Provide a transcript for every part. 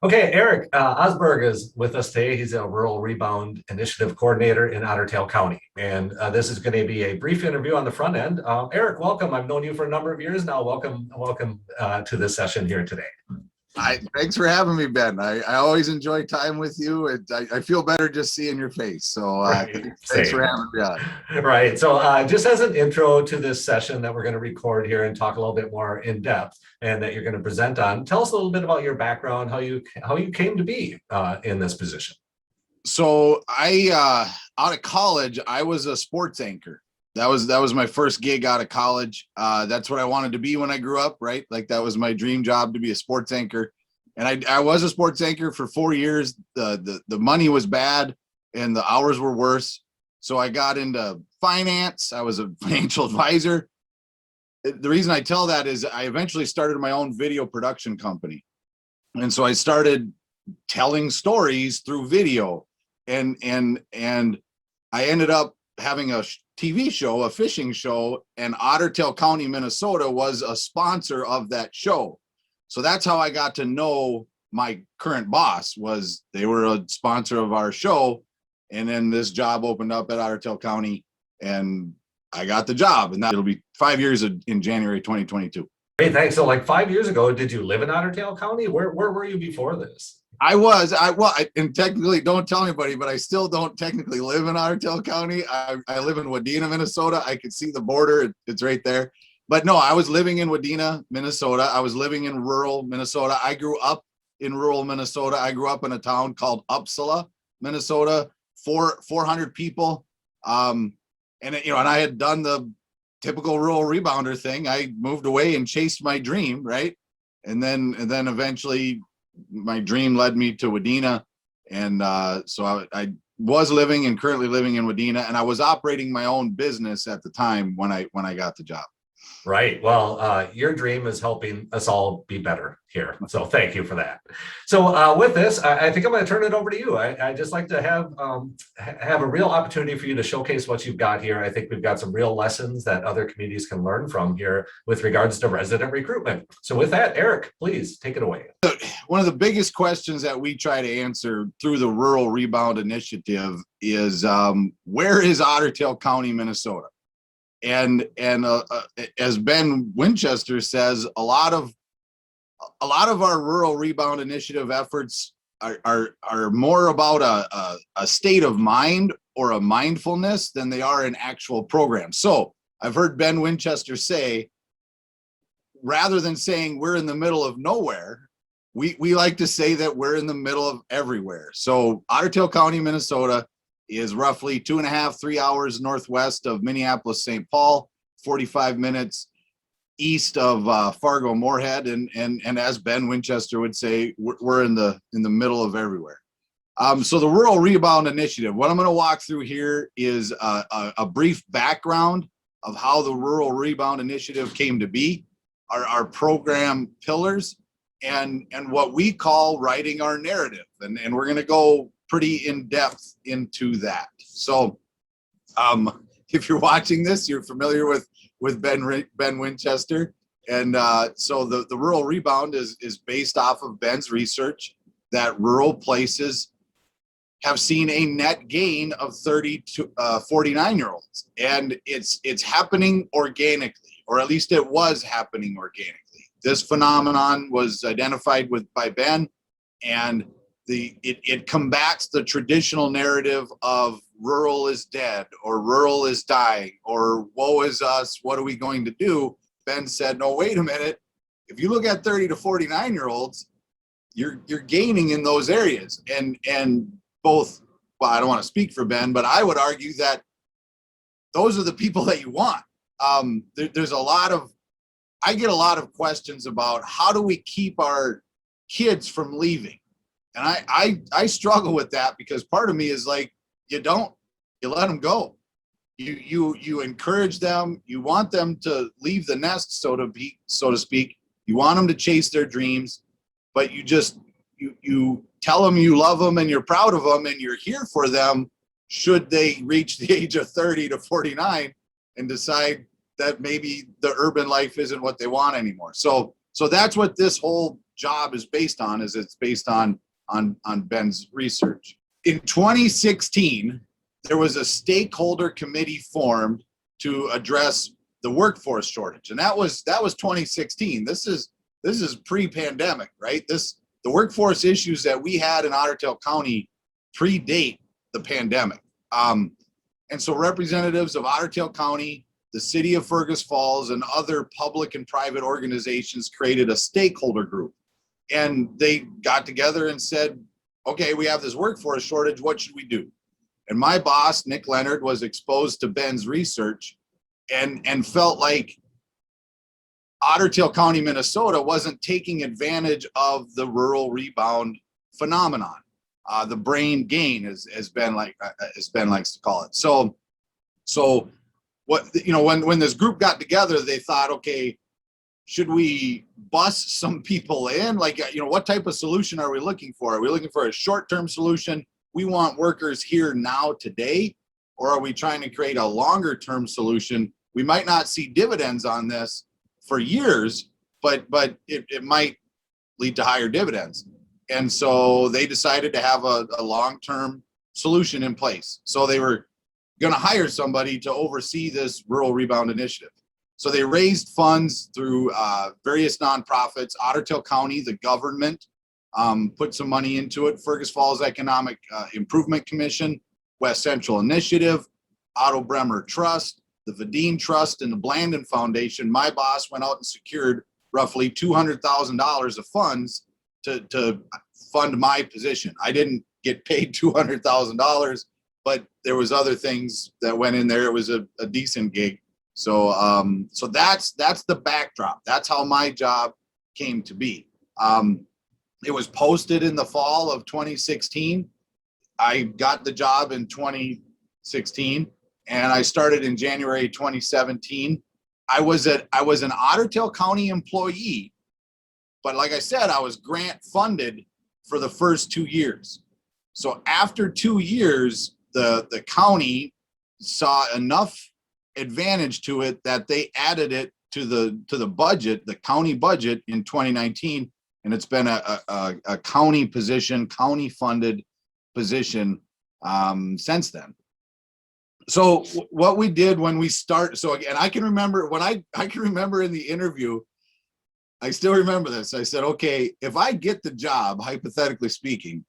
Okay, Erik Osberg is with us today. He's a Rural Rebound Initiative Coordinator in Otter Tail County. And this is going to be a brief interview on the front end. Erik, welcome. I've known you for a number of years now. Welcome to this session here today. Thanks for having me, Ben. I always enjoy time with you, and I feel better just seeing your face. So thanks for having me on. Right. So just as an intro to this session that we're going to record here and talk a little bit more in depth and that you're going to present on, tell us a little bit about your background, how you came to be in this position. So out of college, I was a sports anchor. That was my first gig out of college. That's what I wanted to be when I grew up, right? Like that was my dream job, to be a sports anchor. And I was a sports anchor for 4 years. The money was bad and the hours were worse. So I got into finance. I was a financial advisor. The reason I tell that is I eventually started my own video production company. And so I started telling stories through video, and I ended up having a TV show, a fishing show, and Otter Tail County, Minnesota was a sponsor of that show. So that's how I got to know my current boss. Was they were a sponsor of our show, and then this job opened up at Otter Tail County, and I got the job, and it'll be 5 years in January 2022. Hey, thanks. So like 5 years ago, did you live in Otter Tail County? Where were you before this? And technically, don't tell anybody, but I still don't technically live in Otter Tail County. I live in Wadena, Minnesota. I could see the border. It's right there. But no, I was living in Wadena, Minnesota. I was living in rural Minnesota. I grew up in rural Minnesota. I grew up in a town called Uppsala, Minnesota, 400 people. And I had done the typical rural rebounder thing. I moved away and chased my dream, right? And then eventually my dream led me to Wadena. And so I was living and currently living in Wadena, and I was operating my own business at the time when I got the job. Right. Well, your dream is helping us all be better here. So thank you for that. So with this, I think I'm going to turn it over to you. I just like to have a real opportunity for you to showcase what you've got here. I think we've got some real lessons that other communities can learn from here with regards to resident recruitment. So with that, Erik, please take it away. One of the biggest questions that we try to answer through the Rural Rebound Initiative is where is Otter Tail County, Minnesota? And as Ben Winchester says, a lot of our Rural Rebound Initiative efforts are more about a state of mind or a mindfulness than they are an actual program. So I've heard Ben Winchester say, rather than saying we're in the middle of nowhere, we like to say that we're in the middle of everywhere. So Otter Tail County, Minnesota is roughly 2.5, 3 hours northwest of Minneapolis, St. Paul, 45 minutes east of Fargo, Moorhead, and as Ben Winchester would say, we're in the middle of everywhere. So the Rural Rebound Initiative, what I'm going to walk through here is a brief background of how the Rural Rebound Initiative came to be, our program pillars, and what we call writing our narrative, and we're going to go pretty in depth into that. So if you're watching this, you're familiar with Ben Winchester. And so the Rural Rebound is based off of Ben's research that rural places have seen a net gain of 30 to 49-year-olds. And it's happening organically, or at least it was happening organically. This phenomenon was identified by Ben, and it combats the traditional narrative of rural is dead or rural is dying or woe is us, what are we going to do? Ben said, no, wait a minute. If you look at 30 to 49-year-olds, you're gaining in those areas. And both, well, I don't want to speak for Ben, but I would argue that those are the people that you want. There's I get a lot of questions about how do we keep our kids from leaving? And I struggle with that, because part of me is like, you let them go. You encourage them. You want them to leave the nest, so to speak. You want them to chase their dreams, but you tell them you love them and you're proud of them and you're here for them should they reach the age of 30 to 49 and decide that maybe the urban life isn't what they want anymore. So that's what this whole job is based on is it's based on Ben's research. In 2016, there was a stakeholder committee formed to address the workforce shortage, and that was 2016. This is pre-pandemic, right? The workforce issues that we had in Otter Tail County predate the pandemic. And so representatives of Otter Tail County, the city of Fergus Falls, and other public and private organizations created a stakeholder group. And they got together and said, okay, we have this workforce shortage, what should we do? And my boss, Nick Leonard, was exposed to Ben's research and felt like Otter Tail County, Minnesota wasn't taking advantage of the rural rebound phenomenon. The brain gain, as Ben likes to call it. So what, when this group got together, they thought, okay, should we bus some people in? Like, what type of solution are we looking for? Are we looking for a short-term solution? We want workers here now today, or are we trying to create a longer-term solution? We might not see dividends on this for years, but it might lead to higher dividends. And so they decided to have a long-term solution in place. So they were going to hire somebody to oversee this rural rebound initiative. So they raised funds through various nonprofits. Otter Tail County, the government, put some money into it. Fergus Falls Economic Improvement Commission, West Central Initiative, Otto Bremer Trust, the Vadine Trust, and the Blandon Foundation. My boss went out and secured roughly $200,000 of funds to fund my position. I didn't get paid $200,000, but there was other things that went in there. It was a decent gig. So that's the backdrop. That's how my job came to be. It was posted in the fall of 2016. I got the job in 2016, and I started in January 2017. I was an Otter Tail County employee, but like I said, I was grant funded for the first 2 years. So after 2 years, the county saw enough advantage to it that they added it to the budget, the county budget, in 2019, and it's been a county position, county funded position since then. So what we did when we so again, I can remember when I can remember in the interview, I still remember this. I said, okay, if I get the job, hypothetically speaking,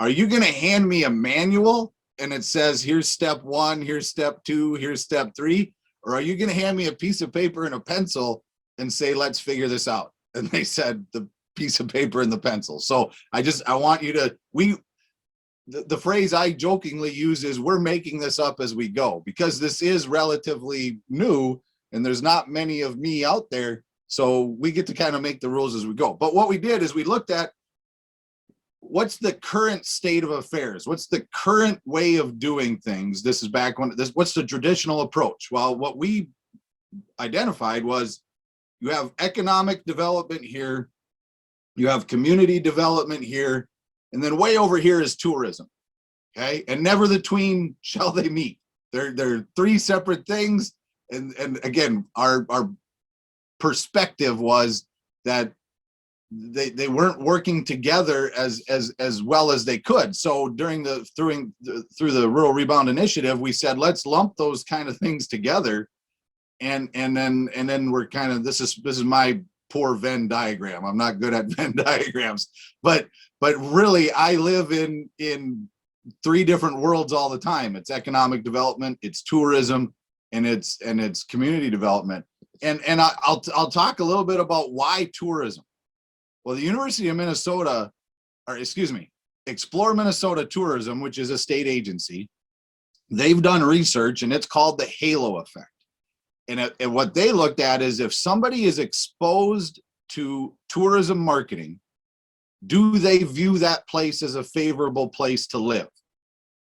are you going to hand me a manual and it says, here's step 1, here's step 2, here's step 3? Or are you going to hand me a piece of paper and a pencil and say, let's figure this out? And they said, the piece of paper and the pencil. So I want you to, the phrase I jokingly use is, we're making this up as we go, because this is relatively new and there's not many of me out there. So we get to kind of make the rules as we go. But what we did is we looked at what's the current state of affairs? What's the current way of doing things? This is back when what's the traditional approach? Well, what we identified was, you have economic development here, you have community development here, and then way over here is tourism. Okay, and never the tween shall they meet. They're 3 separate things. And again, our perspective was that they weren't working together as well as they could. So through the Rural Rebound Initiative, we said, let's lump those kind of things together, and then we're kind of, this is my poor Venn diagram. I'm not good at Venn diagrams, but really I live in 3 different worlds all the time. It's economic development, it's tourism, and it's community development. And I'll talk a little bit about why tourism. Well, the University of Minnesota, or excuse me, Explore Minnesota Tourism, which is a state agency, they've done research, and it's called the halo effect. And what they looked at is, if somebody is exposed to tourism marketing, do they view that place as a favorable place to live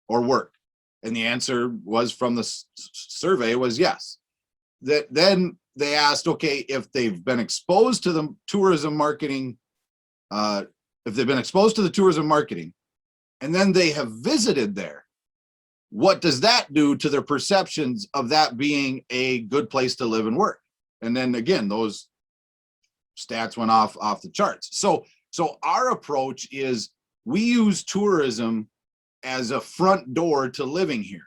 or work? And the answer was, from the survey, was yes. Then they asked, okay, if they've been exposed to the tourism marketing, and then they have visited there, what does that do to their perceptions of that being a good place to live and work? And then again, those stats went off the charts. So our approach is we use tourism as a front door to living here.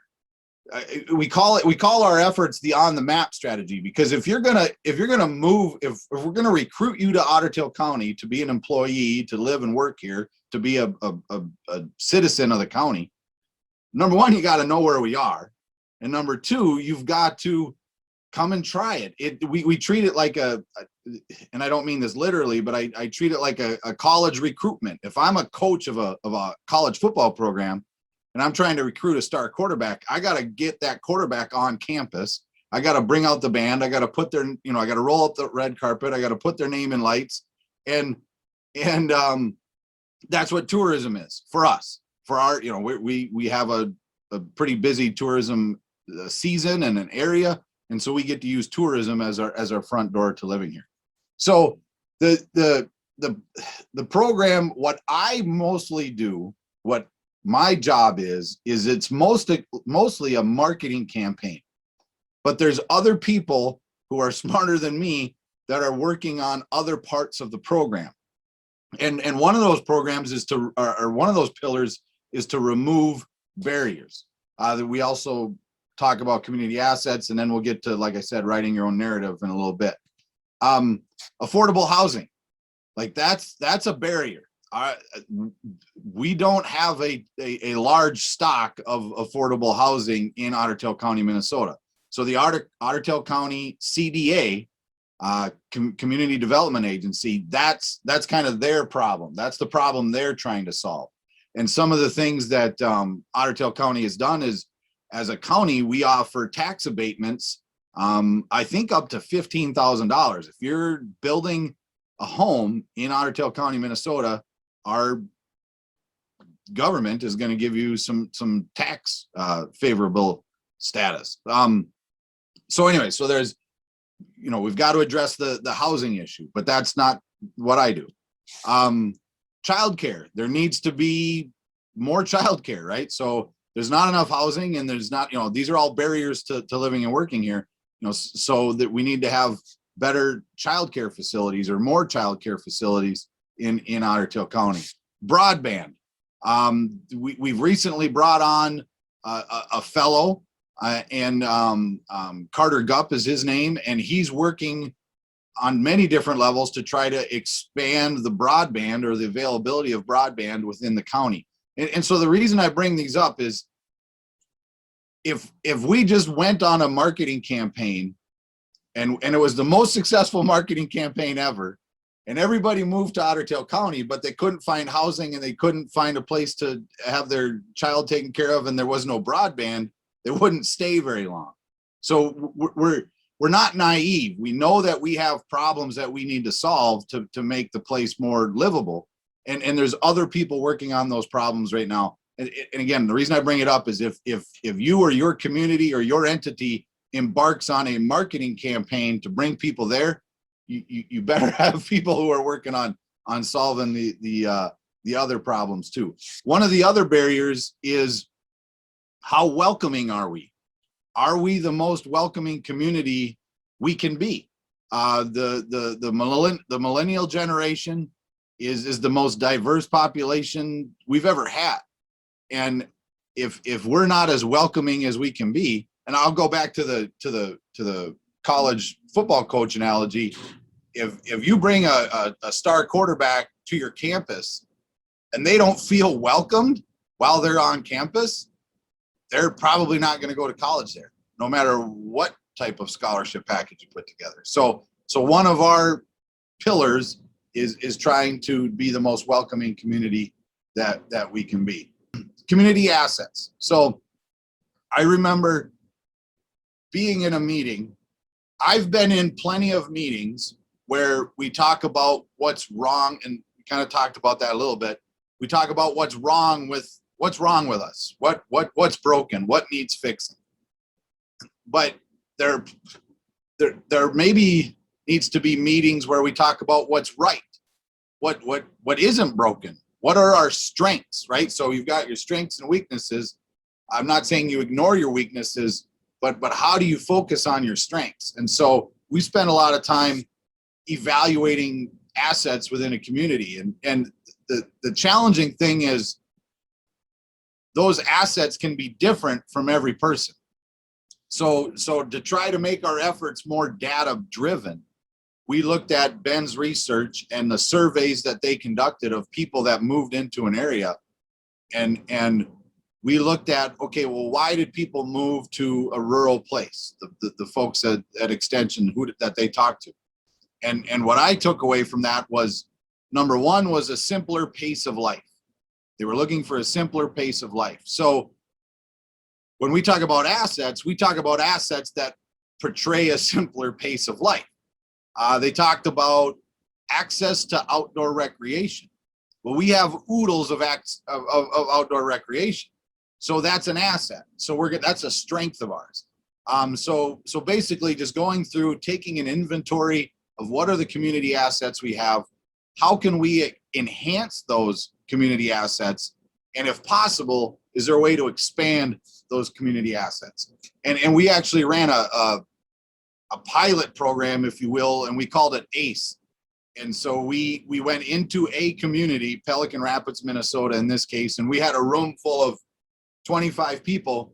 We call our efforts the on the map strategy, because if we're gonna recruit you to Otter Tail County to be an employee, to live and work here, to be a citizen of the county, number one, you got to know where we are, and number two, you've got to come and try it. We treat it like and I don't mean this literally, but I treat it like a college recruitment. If I'm a coach of a college football program and I'm trying to recruit a star quarterback, I got to get that quarterback on campus. I got to bring out the band. I got to put their, I got to roll up the red carpet. I got to put their name in lights. And that's what tourism is for us. For our, we have a pretty busy tourism season and an area. And so we get to use tourism as our front door to living here. So the program, what I mostly do, what my job is it's mostly a marketing campaign, but there's other people who are smarter than me that are working on other parts of the program. And one of those programs is one of those pillars is to remove barriers. We also talk about community assets, and then we'll get to, like I said, writing your own narrative in a little bit. Affordable housing, like that's a barrier. We don't have a large stock of affordable housing in Otter Tail County, Minnesota. So the Otter Tail County CDA, Community Development Agency, that's kind of their problem. That's the problem they're trying to solve. And some of the things that Otter Tail County has done is, as a county, we offer tax abatements, I think up to $15,000. If you're building a home in Otter Tail County, Minnesota, our government is going to give you some tax favorable status. So anyway, so there's, we've got to address the housing issue, but that's not what I do. Childcare, there needs to be more childcare, right? So there's not enough housing, and there's not, these are all barriers to living and working here, so that we need to have better childcare facilities or more childcare facilities in Otter Tail County. Broadband. We've recently brought on a fellow, and Carter Gupp is his name, and he's working on many different levels to try to expand the broadband or the availability of broadband within the county. And so the reason I bring these up is if we just went on a marketing campaign and it was the most successful marketing campaign ever, and everybody moved to Otter Tail County, but they couldn't find housing and they couldn't find a place to have their child taken care of, and there was no broadband, they wouldn't stay very long. So we're not naive. We know that we have problems that we need to solve to make the place more livable. And there's other people working on those problems right now. And again, the reason I bring it up is if you or your community or your entity embarks on a marketing campaign to bring people there, you better have people who are working on solving the other problems too. One of the other barriers is, how welcoming are we? Are we the most welcoming community we can be? The millennial generation is the most diverse population we've ever had. And if we're not as welcoming as we can be, and I'll go back to the college football coach analogy, if you bring a star quarterback to your campus and they don't feel welcomed while they're on campus, they're probably not going to go to college there, no matter what type of scholarship package you put together. So one of our pillars is trying to be the most welcoming community that we can be. Community assets. So I remember being in a meeting. I've been in plenty of meetings where we talk about what's wrong, and we kind of talked about that a little bit. We talk about what's wrong with us, what's broken, what needs fixing. But there maybe needs to be meetings where we talk about what's right, what isn't broken, what are our strengths, right? So you've got your strengths and weaknesses. I'm not saying you ignore your weaknesses, but how do you focus on your strengths? And so we spend a lot of time evaluating assets within a community. And the challenging thing is those assets can be different from every person. So to try to make our efforts more data driven, we looked at Ben's research and the surveys that they conducted of people that moved into an area. And we looked at, okay, well, why did people move to a rural place? The folks at Extension that they talked to. And what I took away from that was, number one was a simpler pace of life. They were looking for a simpler pace of life. So when we talk about assets, we talk about assets that portray a simpler pace of life. They talked about access to outdoor recreation. Well, we have oodles of outdoor recreation. So that's an asset. So that's a strength of ours. So basically just going through, taking an inventory of what are the community assets we have, how can we enhance those community assets, and if possible, is there a way to expand those community assets? And we actually ran a pilot program, if you will, and we called it ACE. And so we went into a community, Pelican Rapids, Minnesota in this case, and we had a room full of 25 people,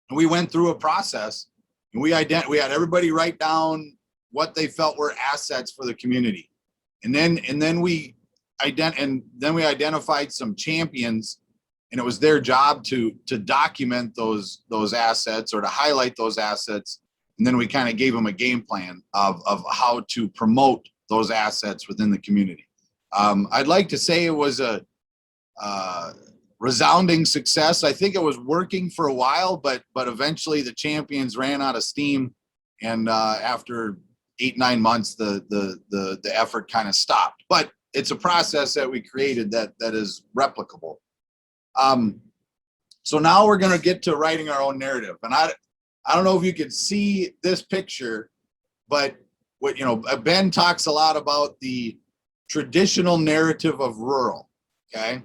and we went through a process, and we had everybody write down what they felt were assets for the community. And then we identified some champions, and it was their job to document those assets or to highlight those assets. And then we kind of gave them a game plan of how to promote those assets within the community. I'd like to say it was a resounding success. I think it was working for a while, but eventually the champions ran out of steam, and after 8-9 months, the effort kind of stopped. But it's a process that we created that is replicable. So now we're going to get to writing our own narrative, and I don't know if you can see this picture, but Ben talks a lot about the traditional narrative of rural. Okay,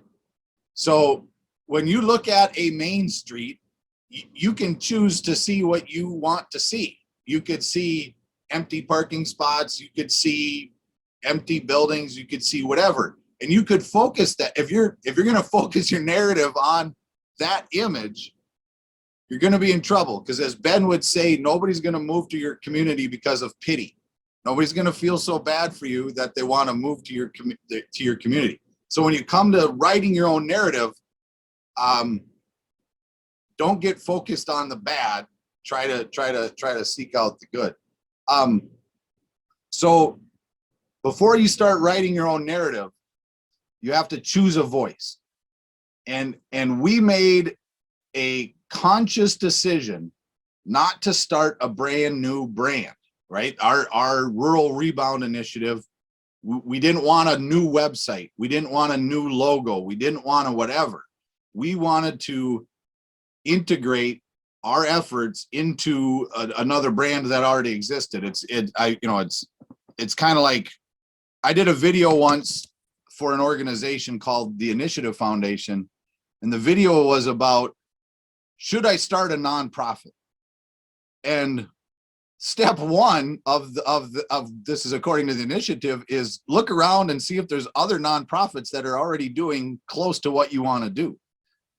so when you look at a main street, you can choose to see what you want to see. You could see empty parking spots, you could see empty buildings, you could see whatever, and you could focus that. If you're going to focus your narrative on that image, you're going to be in trouble, because as Ben would say, nobody's going to move to your community because of pity. Nobody's going to feel so bad for you that they want to move to your community. So when you come to writing your own narrative, don't get focused on the bad. Try to seek out the good. So before you start writing your own narrative, you have to choose a voice. And we made a conscious decision not to start a brand new brand, right? Our Rural Rebound initiative, we didn't want a new website. We didn't want a new logo. We didn't want a whatever. We wanted to integrate our efforts into another brand that already existed. It's kind of like, I did a video once for an organization called the Initiative Foundation, and the video was about, should I start a nonprofit? And step one of this is according to the initiative is look around and see if there's other nonprofits that are already doing close to what you want to do.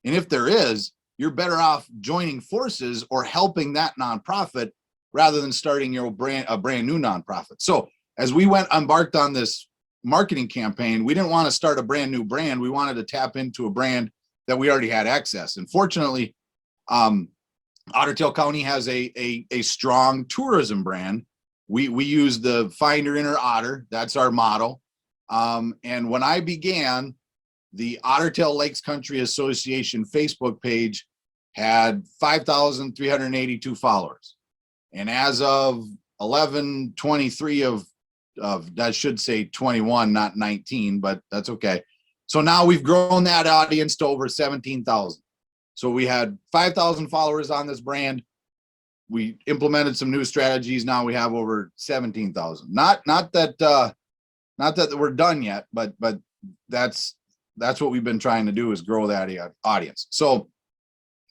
And if there is, you're better off joining forces or helping that nonprofit rather than starting a brand new nonprofit. So as we embarked on this marketing campaign, we didn't want to start a brand new brand. We wanted to tap into a brand that we already had access. And fortunately, Otter Tail County has a strong tourism brand. We use the Find Your Inner Otter. That's our motto. And when I began, the Otter Tail Lakes Country Association Facebook page had 5,382 followers. And as of 11/23 of I should say 21, not 19, but that's okay. So now we've grown that audience to over 17,000. So we had 5,000 followers on this brand. We implemented some new strategies. Now we have over 17,000. Not that we're done yet, but that's what we've been trying to do, is grow that audience. So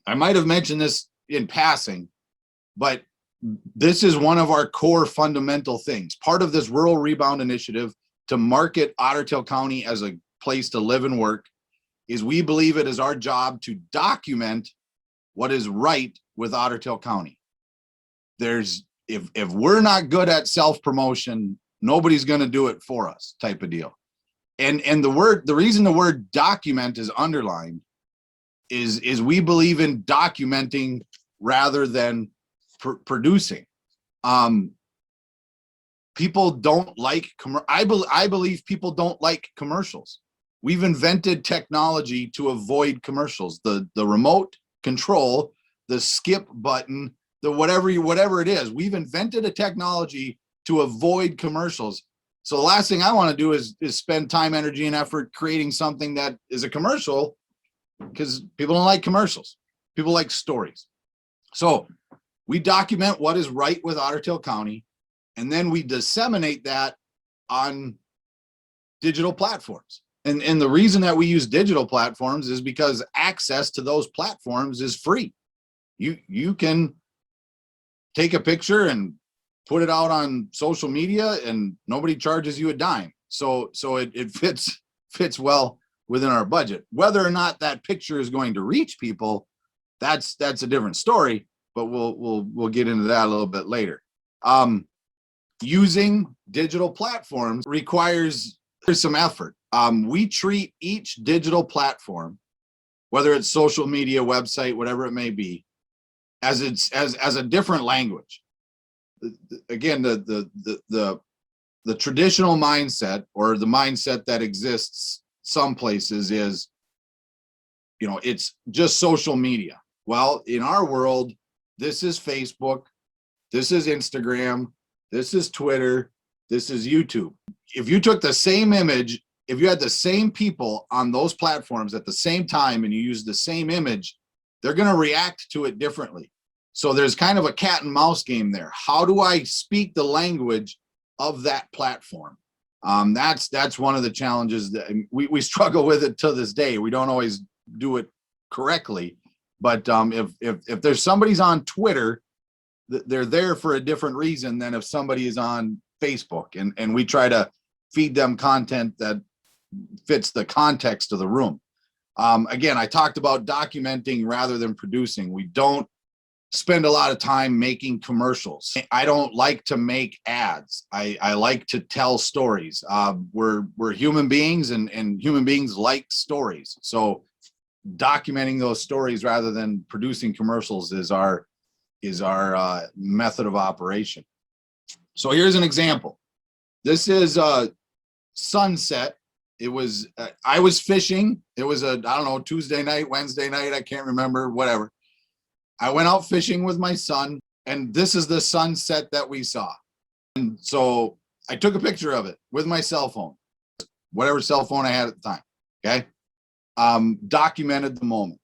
I might have mentioned this in passing, but this is one of our core fundamental things. Part of this Rural Rebound initiative to market Otter Tail County as a place to live and work is we believe it is our job to document what is right with Otter Tail County. If we're not good at self-promotion, nobody's going to do it for us, type of deal. And the reason the word document is underlined is we believe in documenting rather than producing. People don't like I believe people don't like commercials. We've invented technology to avoid commercials. The remote control, the skip button, the whatever it is. We've invented a technology to avoid commercials. So the last thing I want to do is spend time, energy, and effort creating something that is a commercial, because people don't like commercials. People like stories. So we document what is right with Otter Tail County, and then we disseminate that on digital platforms. And the reason that we use digital platforms is because access to those platforms is free. You can take a picture and put it out on social media and nobody charges you a dime. So it fits well within our budget. Whether or not that picture is going to reach people, that's a different story, but we'll get into that a little bit later. Using digital platforms requires some effort. We treat each digital platform, whether it's social media, website, whatever it may be, as a different language. Again, the traditional mindset, or the mindset that exists some places, is, it's just social media. Well, in our world, this is Facebook, this is Instagram, this is Twitter, this is YouTube. If you took the same image, if you had the same people on those platforms at the same time and you use the same image, they're going to react to it differently. So there's kind of a cat and mouse game there. How do I speak the language of that platform? That's one of the challenges that we struggle with it to this day. We don't always do it correctly, but if there's somebody's on Twitter, they're there for a different reason than if somebody is on Facebook, and we try to feed them content that fits the context of the room. Again, I talked about documenting rather than producing. We don't spend a lot of time making commercials. I don't like to make ads. I like to tell stories. We're human beings, and human beings like stories. So documenting those stories rather than producing commercials is our method of operation. So here's an example. This is sunset. It was I was fishing. It was I don't know, Tuesday night, Wednesday night, I can't remember, whatever. I went out fishing with my son, and this is the sunset that we saw. And so I took a picture of it with my cell phone, whatever cell phone I had at the time. Okay. Documented the moment.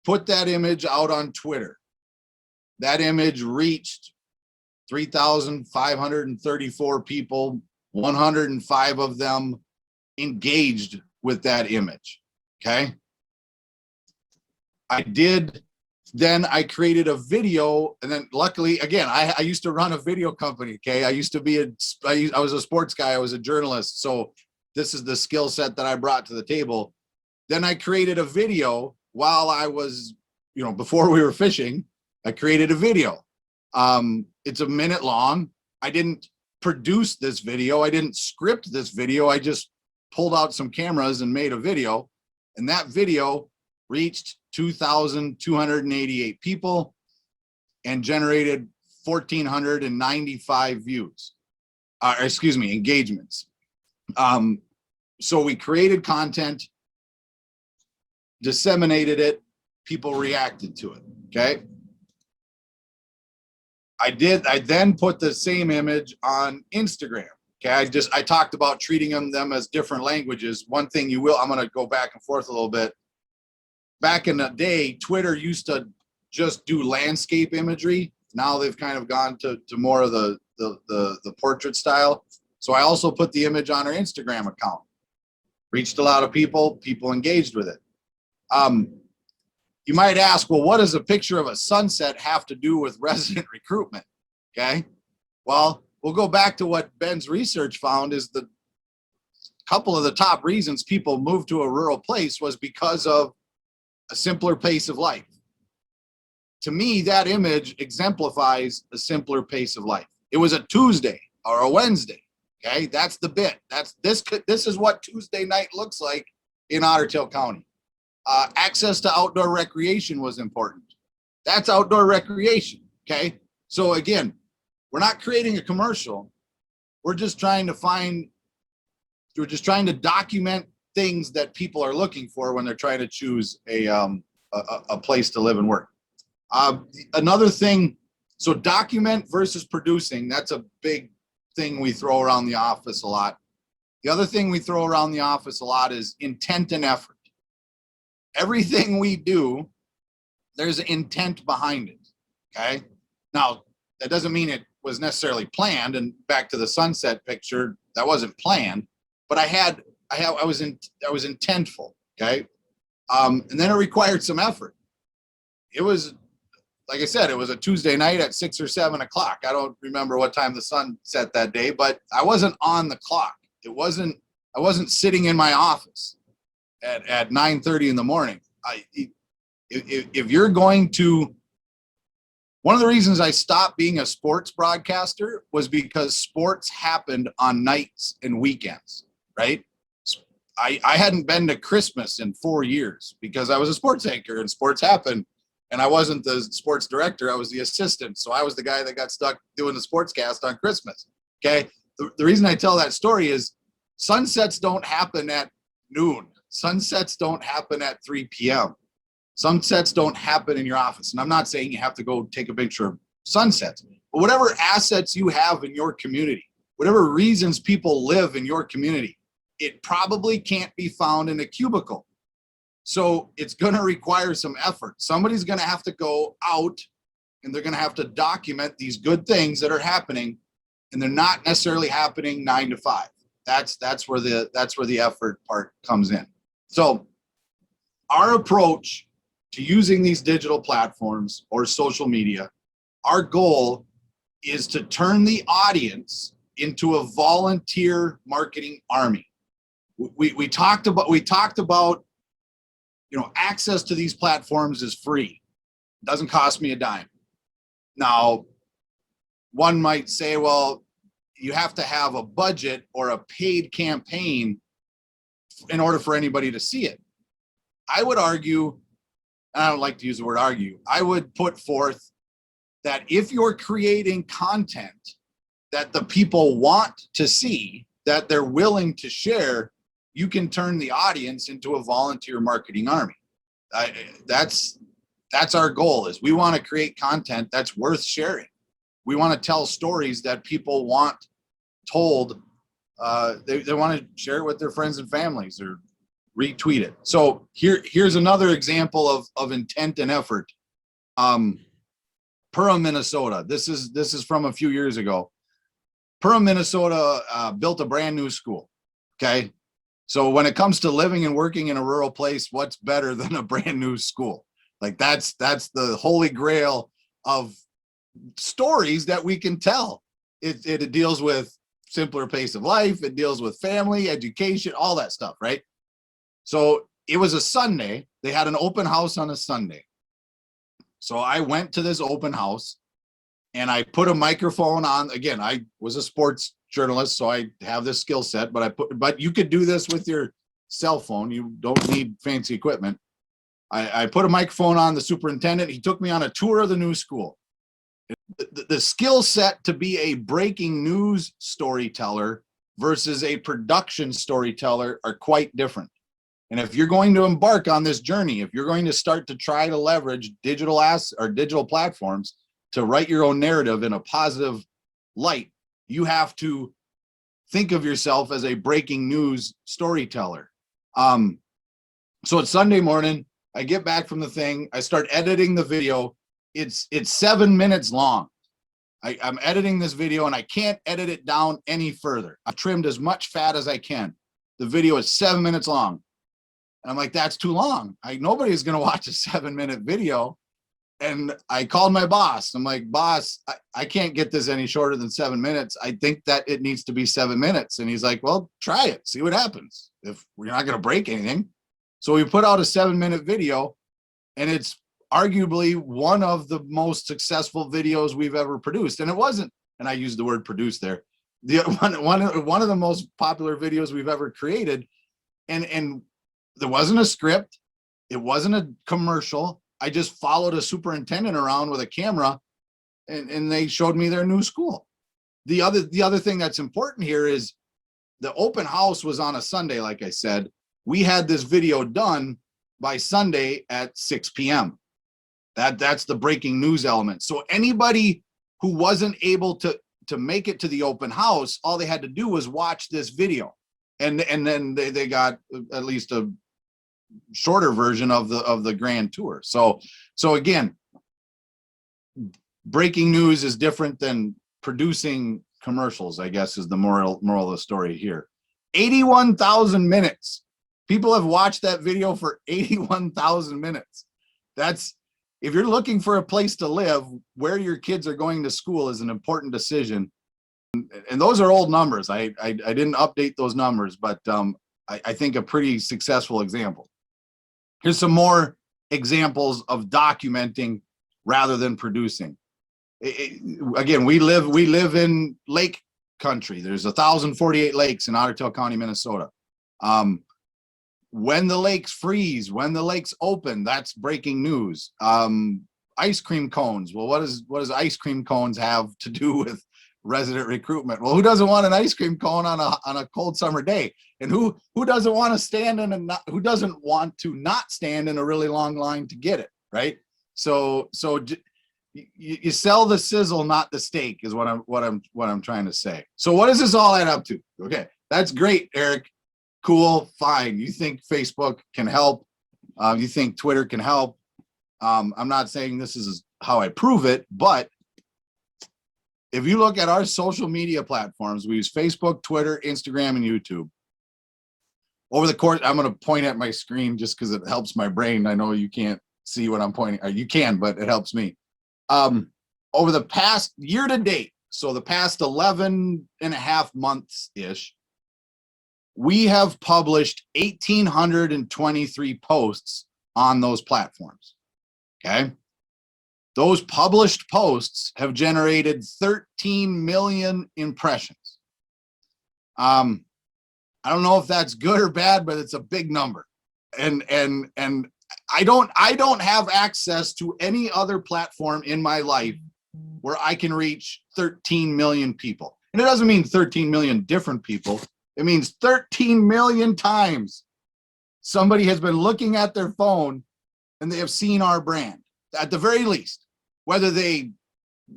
Put that image out on Twitter. That image reached 3,534 people, 105 of them engaged with that image. Okay. I created a video, and then luckily, again, I used to run a video company. Okay. I was a sports guy. I was a journalist. So this is the skill set that I brought to the table. Then I created a video while I was, before we were fishing, I created a video. It's a minute long. I didn't produce this video. I didn't script this video. I just pulled out some cameras and made a video, and that video reached 2,288 people and generated 1,495 views, engagements. So we created content, disseminated it, people reacted to it. Okay. I then put the same image on Instagram. Okay. I talked about treating them as different languages. One thing I'm going to go back and forth a little bit. Back in the day, Twitter used to just do landscape imagery. Now they've kind of gone to more of the portrait style. So I also put the image on our Instagram account. Reached a lot of people engaged with it. You might ask, well, what does a picture of a sunset have to do with resident recruitment? Okay. Well, we'll go back to what Ben's research found is the couple of the top reasons people moved to a rural place was because of a simpler pace of life. To me, that image exemplifies a simpler pace of life. It was a Tuesday or a Wednesday. Okay, that's the bit. This is what Tuesday night looks like in Otter Tail County. Access to outdoor recreation was important. That's outdoor recreation. Okay, so again, we're not creating a commercial. We're just trying to document things that people are looking for when they're trying to choose a place to live and work. Another thing, so document versus producing, that's a big thing we throw around the office a lot. The other thing we throw around the office a lot is intent and effort. Everything we do, there's intent behind it. Okay. Now, that doesn't mean it was necessarily planned. And back to the sunset picture, that wasn't planned, but I was intentful. Okay. And then it required some effort. It was, like I said, it was a Tuesday night at 6 or 7 o'clock. I don't remember what time the sun set that day, but I wasn't on the clock. I wasn't sitting in my office at 9:30 in the morning. If you're going to, one of the reasons I stopped being a sports broadcaster was because sports happened on nights and weekends, right? I hadn't been to Christmas in 4 years because I was a sports anchor and sports happened. And I wasn't the sports director, I was the assistant. So I was the guy that got stuck doing the sportscast on Christmas. Okay. The reason I tell that story is sunsets don't happen at noon. Sunsets don't happen at 3 p.m. Sunsets don't happen in your office. And I'm not saying you have to go take a picture of sunsets, but whatever assets you have in your community, whatever reasons people live in your community, it probably can't be found in a cubicle. So it's going to require some effort. Somebody's going to have to go out and they're going to have to document these good things that are happening, and they're not necessarily happening 9 to 5. That's where the effort part comes in. So our approach to using these digital platforms or social media, our goal is to turn the audience into a volunteer marketing army. We talked about access to these platforms is free. It doesn't cost me a dime. Now, one might say, well, you have to have a budget or a paid campaign in order for anybody to see it. I would argue, and I don't like to use the word argue, I would put forth that if you're creating content that the people want to see, that they're willing to share, you can turn the audience into a volunteer marketing army. That's our goal, is we want to create content that's worth sharing. We want to tell stories that people want told. They want to share it with their friends and families or retweet it. So here's another example of intent and effort. Perham, Minnesota. This is from a few years ago. Perham, Minnesota built a brand new school. Okay. So when it comes to living and working in a rural place, what's better than a brand new school? Like that's the holy grail of stories that we can tell. It deals with simpler pace of life. It deals with family, education, all that stuff, right? So it was a Sunday. They had an open house on a Sunday. So I went to this open house and I put a microphone on. Again, I was a sports journalist, so I have this skill set, but you could do this with your cell phone. You don't need fancy equipment. I put a microphone on the superintendent. He took me on a tour of the new school. The skill set to be a breaking news storyteller versus a production storyteller are quite different. And if you're going to embark on this journey, if you're going to start to try to leverage digital platforms to write your own narrative in a positive light, you have to think of yourself as a breaking news storyteller. So it's Sunday morning. I get back from the thing. I start editing the video. It's 7 minutes long. I'm editing this video and I can't edit it down any further. I've trimmed as much fat as I can. The video is 7 minutes long. And I'm like, that's too long. Nobody's going to watch a 7-minute video. And I called my boss. I'm like, boss, I can't get this any shorter than 7 minutes. I think that it needs to be 7 minutes. And he's like, well, try it. See what happens. If we're not going to break anything. So we put out a 7-minute video, and it's arguably one of the most successful videos we've ever produced. And it wasn't, and I used the word produce there, one of the most popular videos we've ever created. And there wasn't a script. It wasn't a commercial. I just followed a superintendent around with a camera, and they showed me their new school. The other thing that's important here is the open house was on a Sunday, like I said. We had this video done by Sunday at 6 p.m. That's the breaking news element. So anybody who wasn't able to make it to the open house, all they had to do was watch this video. And then they got at least a shorter version of the grand tour. So again, breaking news is different than producing commercials, I guess, is the moral of the story here. 81,000 minutes. People have watched that video for 81,000 minutes. That's, if you're looking for a place to live, where your kids are going to school is an important decision. And those are old numbers. I didn't update those numbers, but I think a pretty successful example. Here's some more examples of documenting rather than producing. Again, we live in lake country. There's 1,048 lakes in Otter Tail County, Minnesota. When the lakes freeze, when the lakes open, that's breaking news. Ice cream cones. Well, what does ice cream cones have to do with resident recruitment? Well, who doesn't want an ice cream cone on a cold summer day? And who doesn't want to stand in who doesn't want to not stand in a really long line to get it, right? So you sell the sizzle, not the steak, is what I'm trying to say. So what does this all add up to? Okay, that's great, Eric. Cool, fine. You think Facebook can help? You think Twitter can help? I'm not saying this is how I prove it, but if you look at our social media platforms, we use Facebook, Twitter, Instagram, and YouTube. Over the course, I'm going to point at my screen just because it helps my brain. I know you can't see what I'm pointing, or you can, but it helps me. Over the past year to date, so the past 11 and a half months-ish, we have published 1,823 posts on those platforms, okay? Those published posts have generated 13 million impressions. I don't know if that's good or bad, but it's a big number. And I don't have access to any other platform in my life where I can reach 13 million people. And it doesn't mean 13 million different people. It means 13 million times somebody has been looking at their phone and they have seen our brand, at the very least. Whether they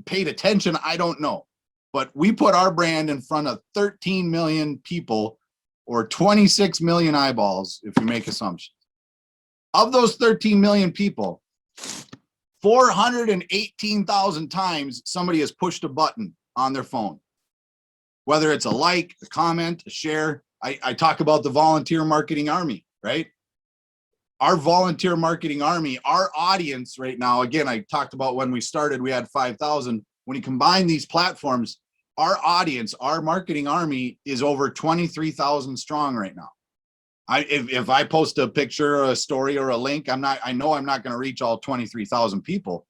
paid attention, I don't know. But we put our brand in front of 13 million people, or 26 million eyeballs, if you make assumptions. Of those 13 million people, 418,000 times somebody has pushed a button on their phone. Whether it's a like, a comment, a share. I talk about the volunteer marketing army, right? Our volunteer marketing army, our audience right now, again, I talked about when we started, we had 5,000. When you combine these platforms, our audience, our marketing army is over 23,000 strong right now. If I post a picture or a story or a link, I know I'm not going to reach all 23,000 people,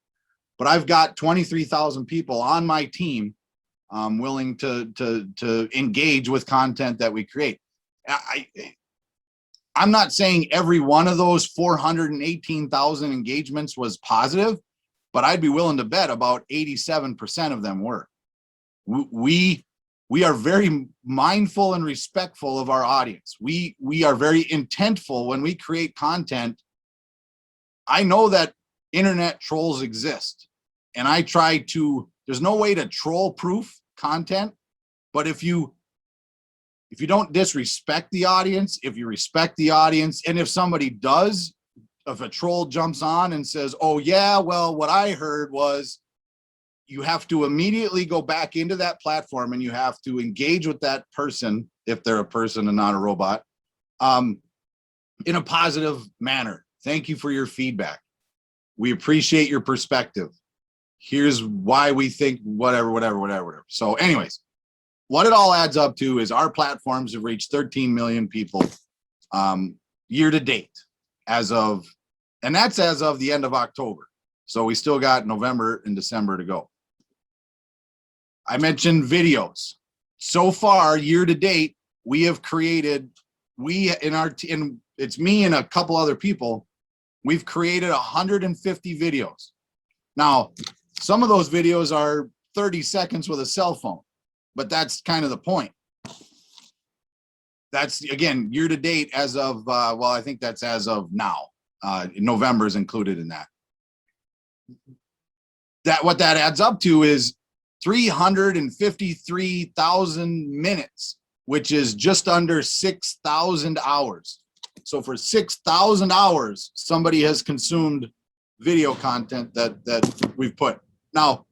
but I've got 23,000 people on my team willing to engage with content that we create. I'm not saying every one of those 418,000 engagements was positive, but I'd be willing to bet about 87% of them were. We are very mindful and respectful of our audience. We are very intentful when we create content. I know that internet trolls exist, and I try to, there's no way to troll proof content, but if you don't disrespect the audience, if you respect the audience, and if somebody does, if a troll jumps on and says, oh yeah, well, what I heard was, you have to immediately go back into that platform and you have to engage with that person, if they're a person and not a robot, in a positive manner. Thank you for your feedback. We appreciate your perspective. Here's why we think whatever. So anyways, what it all adds up to is our platforms have reached 13 million people year to date and that's as of the end of October. So we still got November and December to go. I mentioned videos. So far, year to date, we have created, it's me and a couple other people, we've created 150 videos. Now, some of those videos are 30 seconds with a cell phone, but that's kind of the point. That's, again, year to date as of, well, I think that's as of now. November is included in that. What that adds up to is 353,000 minutes, which is just under 6,000 hours. So for 6,000 hours, somebody has consumed video content that we've put. Now,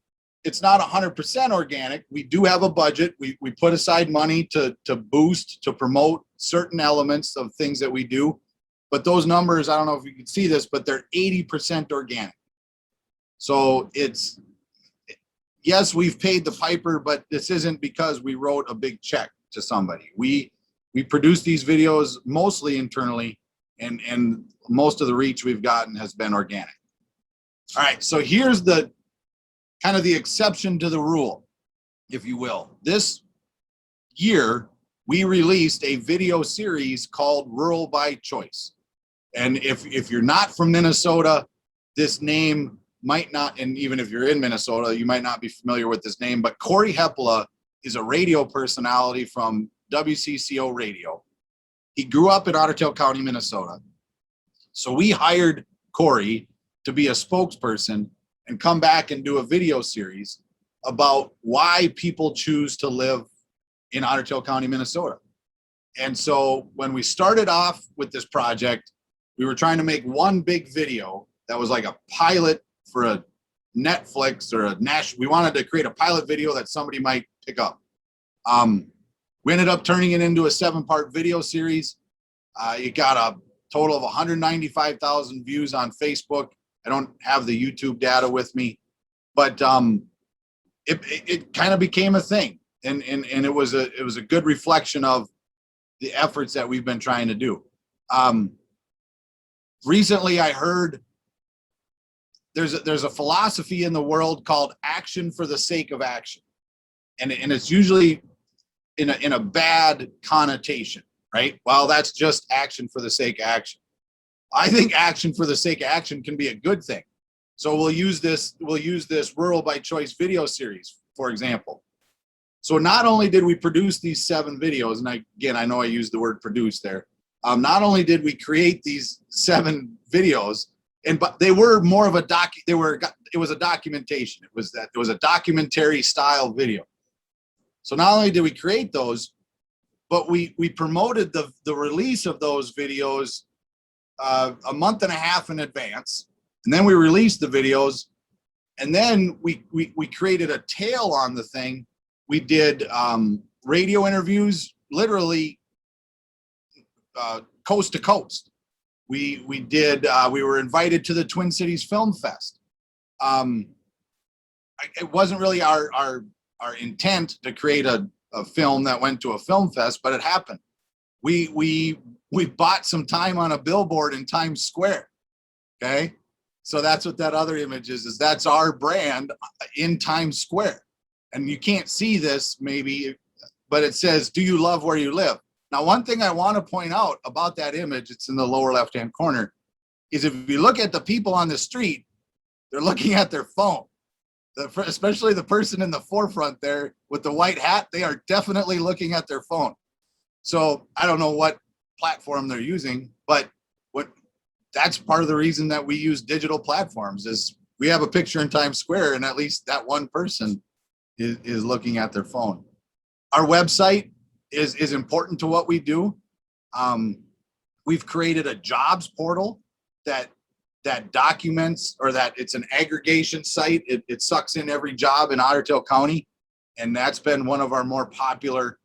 it's not 100% organic. We do have a budget. We put aside money to boost, to promote certain elements of things that we do. But those numbers, I don't know if you can see this, but they're 80% organic. So it's, yes, we've paid the piper, but this isn't because we wrote a big check to somebody. We produce these videos mostly internally, and most of the reach we've gotten has been organic. All right, so here's the kind of the exception to the rule, if you will. This year, we released a video series called Rural by Choice. And if you're not from Minnesota, this name might not, and even if you're in Minnesota, you might not be familiar with this name, but Corey Hepla is a radio personality from WCCO Radio. He grew up in Otter Tail County, Minnesota. So we hired Corey to be a spokesperson and come back and do a video series about why people choose to live in Otter Tail County, Minnesota. And so when we started off with this project, we were trying to make one big video that was like a pilot for a Netflix or a national. We wanted to create a pilot video that somebody might pick up. We ended up turning it into a 7-part video series. It got a total of 195,000 views on Facebook. I don't have the YouTube data with me, but it kind of became a thing, and it was a good reflection of the efforts that we've been trying to do. Recently, I heard there's a philosophy in the world called action for the sake of action, and it's usually in a bad connotation, right? Well, that's just action for the sake of action. I think action for the sake of action can be a good thing. So we'll use this Rural by Choice video series, for example. So not only did we produce these 7 videos, and I know I used the word produce there. Not only did we create these 7 videos, but they were more of a it was a documentation. It was a documentary style video. So not only did we create those, but we promoted the release of those videos a month and a half in advance, and then we released the videos, and then we created a tail on the thing. We did radio interviews, literally coast to coast. We were invited to the Twin Cities Film Fest. It wasn't really our intent to create a film that went to a film fest, but it happened. We bought some time on a billboard in Times Square. Okay, so that's what that other image is that's our brand in Times Square. And you can't see this maybe, but it says, "Do you love where you live?" Now, one thing I want to point out about that image, it's in the lower left-hand corner, is if you look at the people on the street, they're looking at their phone. Especially the person in the forefront there with the white hat, they are definitely looking at their phone. So I don't know what platform they're using, but that's part of the reason that we use digital platforms is we have a picture in Times Square and at least that one person is looking at their phone. Our website is important to what we do. We've created a jobs portal that documents, or that it's an aggregation site. It sucks in every job in Otter Tail County. And that's been one of our more popular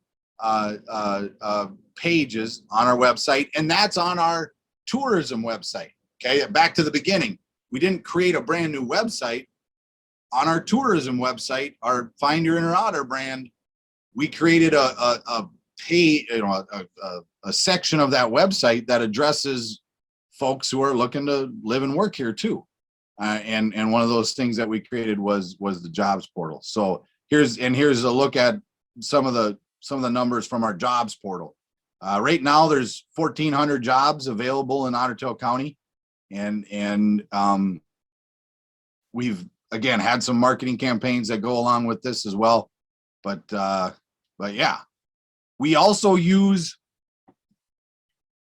pages on our website. And that's on our tourism website. Okay, back to the beginning. We didn't create a brand new website. On our tourism website, our Find Your Inner Otter brand, we created a pay, a section of that website that addresses folks who are looking to live and work here too. And one of those things that we created was the jobs portal. So here's a look at some of the numbers from our jobs portal. Right now there's 1,400 jobs available in Otter Tail County, and we've again had some marketing campaigns that go along with this as well. But yeah, we also use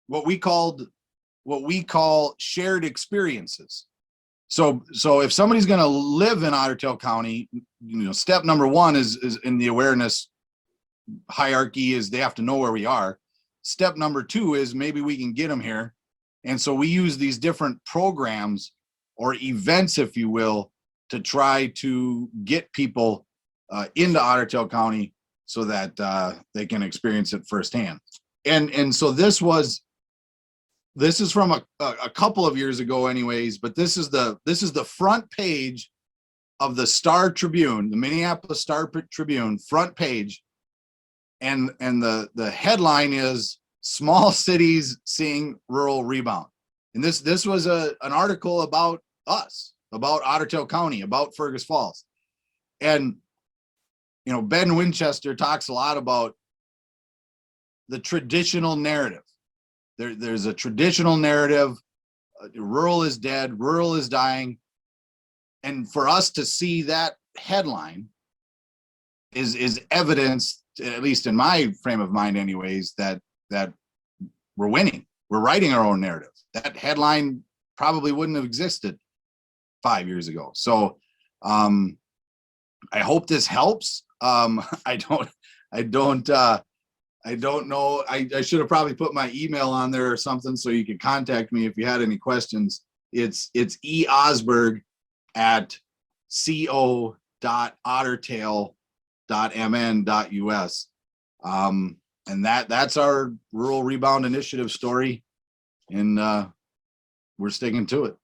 what we call shared experiences. So if somebody's going to live in Otter Tail County, step number one is in the awareness hierarchy is they have to know where we are. Step number two is maybe we can get them here. And so we use these different programs or events, if you will, to try to get people into Otter Tail County so that they can experience it firsthand. And so this is from a couple of years ago anyways, but this is the front page of the Star Tribune, the Minneapolis Star Tribune front page. And the headline is "Small Cities Seeing Rural Rebound." And this was an article about us, about Otter Tail County, about Fergus Falls. And Ben Winchester talks a lot about the traditional narrative. There's a traditional narrative, rural is dead, rural is dying. And for us to see that headline is evidence, at least in my frame of mind anyways, that we're winning. We're writing our own narrative. That headline probably wouldn't have existed 5 years ago. So I hope this helps. I don't know. I should have probably put my email on there or something so you could contact me if you had any questions. It's eosberg@co.ottertail.mn.us. And that's our Rural Rebound Initiative story. And we're sticking to it.